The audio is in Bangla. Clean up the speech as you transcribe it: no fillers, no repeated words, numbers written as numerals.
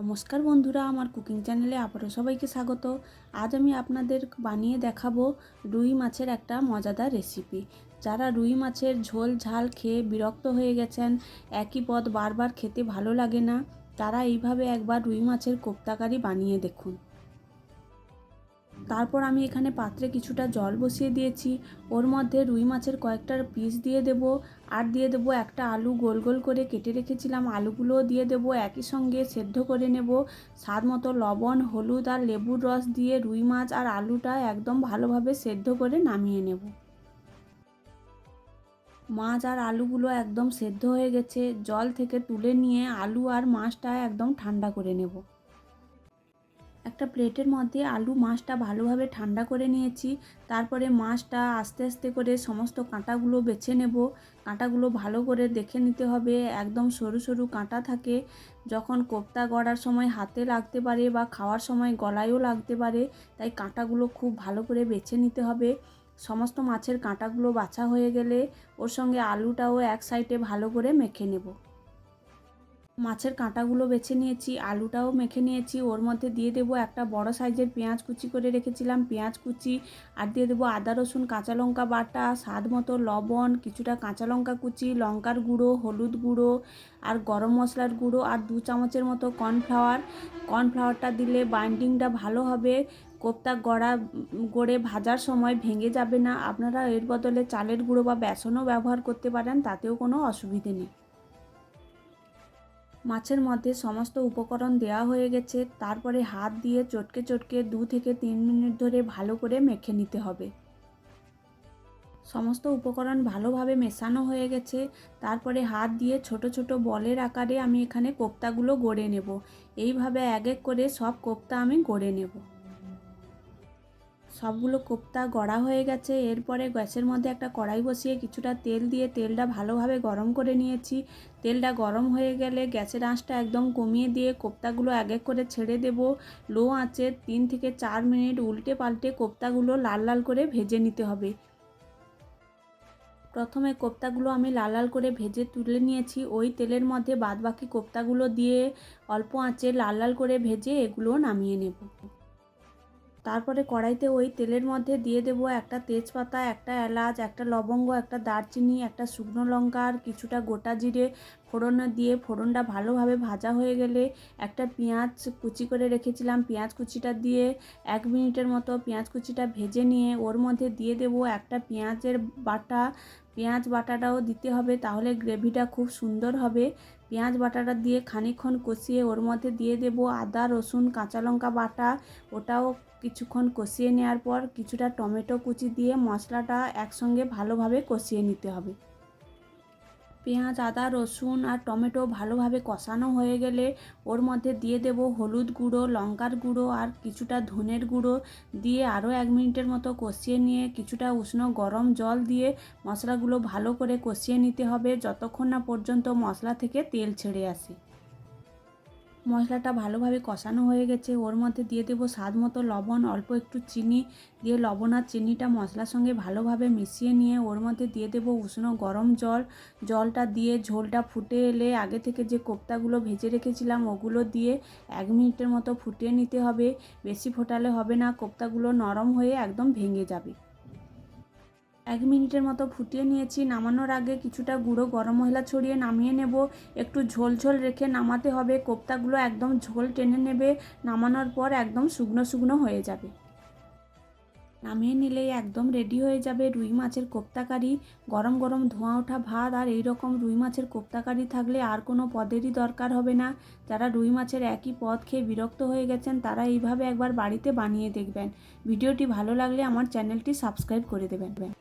নমস্কার বন্ধুরা, আমার কুকিং চ্যানেলে আবারও সবাইকে স্বাগত। আজ আমি আপনাদের বানিয়ে দেখাবো রুই মাছের একটা মজাদার রেসিপি। যারা রুই মাছের ঝোল ঝাল খেয়ে বিরক্ত হয়ে গেছেন, একই পদ বারবার খেতে ভালো লাগে না, তারা এইভাবে একবার রুই মাছের কোপ্তাকারি বানিয়ে দেখুন। তারপর আমি এখানে পাত্রে কিছুটা জল বসিয়ে দিয়েছি। ওর মধ্যে রুই মাছের কয়েকটা পিস দিয়ে দেব, আর দিয়ে দেব একটা আলু গোল গোল করে কেটে রেখেছিলাম, আলুগুলোও দিয়ে দেব। একই সঙ্গে সেদ্ধ করে নেব। স্বাদ মতো লবণ, হলুদ আর লেবুর রস দিয়ে রুই মাছ আর আলুটা একদম ভালোভাবে সেদ্ধ করে নামিয়ে নেব। মাছ আর আলুগুলো একদম সেদ্ধ হয়ে গেছে। জল থেকে তুলে নিয়ে আলু আর মাছটা একদম ঠান্ডা করে নেব। একটা প্লেটের মধ্যে আলু মাছটা ভালোভাবে ঠান্ডা করে নিয়েছি। তারপরে মাছটা আস্তে আস্তে করে সমস্ত কাঁটাগুলো বেছে নেব। কাঁটাগুলো ভালো করে দেখে নিতে হবে, একদম সরু সরু কাঁটা থাকে। যখন কোপ্তা গড়ার সময় হাতে লাগতে পারে বা খাওয়ার সময় গলায়ও লাগতে পারে, তাই কাঁটাগুলো খুব ভালো করে বেছে নিতে হবে। সমস্ত মাছের কাঁটাগুলো বাছা হয়ে গেলে ওর সঙ্গে আলুটাও এক সাইডে ভালো করে মেখে নেব। মাছের কাঁটাগুলো বেছে নিয়েছি, আলুটাও মেখে নিয়েছি। ওর মধ্যে দিয়ে দেবো একটা বড় সাইজের পেঁয়াজ কুচি করে রেখেছিলাম, পেঁয়াজ কুচি। আর দিয়ে দেবো আদা রসুন কাঁচা লঙ্কা বাটা, স্বাদ মতো লবণ, কিছুটা কাঁচা লঙ্কা কুচি, লঙ্কার গুঁড়ো, হলুদ গুঁড়ো আর গরম মশলার গুঁড়ো, আর 2 চামচের মতো কর্নফ্লাওয়ার। কর্নফ্লাওয়ারটা দিলে বাইন্ডিংটা ভালো হবে। কোপ্তা গড়ে ভাজার সময় ভেঙে যাবে না। আপনারা এর বদলে চালের গুঁড়ো বা বেসনও ব্যবহার করতে পারেন, তাতেও কোনো অসুবিধে নেই। মাছের মধ্যে সমস্ত উপকরণ দেওয়া হয়ে গেছে। তারপরে হাত দিয়ে চটকে চটকে 2 থেকে 3 মিনিট ধরে ভালো করে মেখে নিতে হবে। সমস্ত উপকরণ ভালোভাবে মেশানো হয়ে গেছে। তারপরে হাত দিয়ে ছোট ছোট বলের আকারে আমি এখানে কোপ্তাগুলো গড়ে নেব। এইভাবে এক এক করে সব কোপ্তা আমি গড়ে নেব। সবগুলো কোপ্তা গড়া হয়ে গেছে। এরপরে গ্যাসের মধ্যে একটা কড়াই বসিয়ে কিছুটা তেল দিয়ে তেলটা ভালোভাবে গরম করে নিয়েছি। তেলটা গরম হয়ে গেলে গ্যাসের আঁচটা একদম কমিয়ে দিয়ে কোপ্তাগুলো এক এক করে ছেড়ে দেব। লো আঁচে 3 থেকে 4 মিনিট উল্টে পাল্টে কোপ্তাগুলো লাল লাল করে ভেজে নিতে হবে। প্রথমে কোপ্তাগুলো আমি লাল লাল করে ভেজে তুলে নিয়েছি। ওই তেলের মধ্যে বাদবাকি কোপ্তাগুলো দিয়ে অল্প আঁচে লাল লাল করে ভেজে এগুলো নামিয়ে নেব। তারপরে কড়াইতে ওই তেলের মধ্যে দিয়ে দেব একটা তেজপাতা, একটা এলাচ, একটা লবঙ্গ, একটা দারচিনি, একটা শুকনো লঙ্কা আর কিছুটা গোটা জিরে ফোড়নে দিয়ে ফোড়নটা ভালোভাবে ভাজা হয়ে গেলে একটা পেঁয়াজ কুচি করে রেখেছিলাম, পেঁয়াজ কুচিটা দিয়ে 1 মিনিটের মতো পেঁয়াজ কুচিটা ভেজে নিয়ে ওর মধ্যে দিয়ে দেব একটা পেঁয়াজের বাটা। পেঁয়াজ বাটাটাও দিতে হবে, তাহলে গ্রেভিটা খুব সুন্দর হবে। পেঁয়াজ বাটাটা দিয়ে খানিকক্ষণ কষিয়ে ওর মধ্যে দিয়ে দেব আদা রসুন কাঁচা লঙ্কা বাটা। ওটাও কিছুক্ষণ কষিয়ে নেওয়ার পর কিছুটা টমেটো কুচি দিয়ে মশলাটা একসঙ্গে ভালোভাবে কষিয়ে নিতে হবে। পেঁয়াজ আদা রসুন আর টমেটো ভালোভাবে কষানো হয়ে গেলে ওর মধ্যে দিয়ে দেব হলুদ গুঁড়ো, লঙ্কার গুঁড়ো আর কিছুটা ধনের গুঁড়ো দিয়ে আরও 1 মিনিটের মতো কষিয়ে নিয়ে কিছুটা উষ্ণ গরম জল দিয়ে মশলাগুলো ভালো করে কষিয়ে নিতে হবে যতক্ষণ না পর্যন্ত মশলা থেকে তেল ছেড়ে আসে। মশলাটা ভালোভাবে কষানো হয়ে গেছে। ওর মধ্যে দিয়ে দেবো স্বাদ মতো লবণ, অল্প একটু চিনি দিয়ে লবণ আর চিনিটা মশলার সঙ্গে ভালোভাবে মিশিয়ে নিয়ে ওর মধ্যে দিয়ে দেবো উষ্ণ গরম জল। জলটা দিয়ে ঝোলটা ফুটে এলে আগে থেকে যে কোপ্তাগুলো ভেজে রেখেছিলাম ওগুলো দিয়ে 1 মিনিটের মতো ফুটিয়ে নিতে হবে। বেশি ফোটালে হবে না, কোপ্তাগুলো নরম হয়ে একদম ভেঙে যাবে। 1 মিনিটের মতো ফুটিয়ে নিয়েছি। নামানোর আগে কিছুটা গুঁড়ো গরম মশলা ছড়িয়ে নামিয়ে নেব। একটু ঝোল ঝোল রেখে নামাতে হবে, কোপ্তাগুলো একদম ঝোল টেনে নেবে। নামানোর পর একদম শুকনো শুকনো হয়ে যাবে। নামিয়ে নিলেই একদম রেডি হয়ে যাবে রুই মাছের কোপ্তা কারি। গরম গরম ধোঁয়া ওঠা ভাত আর এই রকম রুই মাছের কোপ্তা কারি থাকলে আর কোনো পদেরই দরকার হবে না। যারা রুই মাছের একই পদ খেয়ে বিরক্ত হয়ে গেছেন তারা এইভাবে একবার বাড়িতে বানিয়ে দেখবেন। ভিডিওটি ভালো লাগলে আমার চ্যানেলটি সাবস্ক্রাইব করে দেবেন।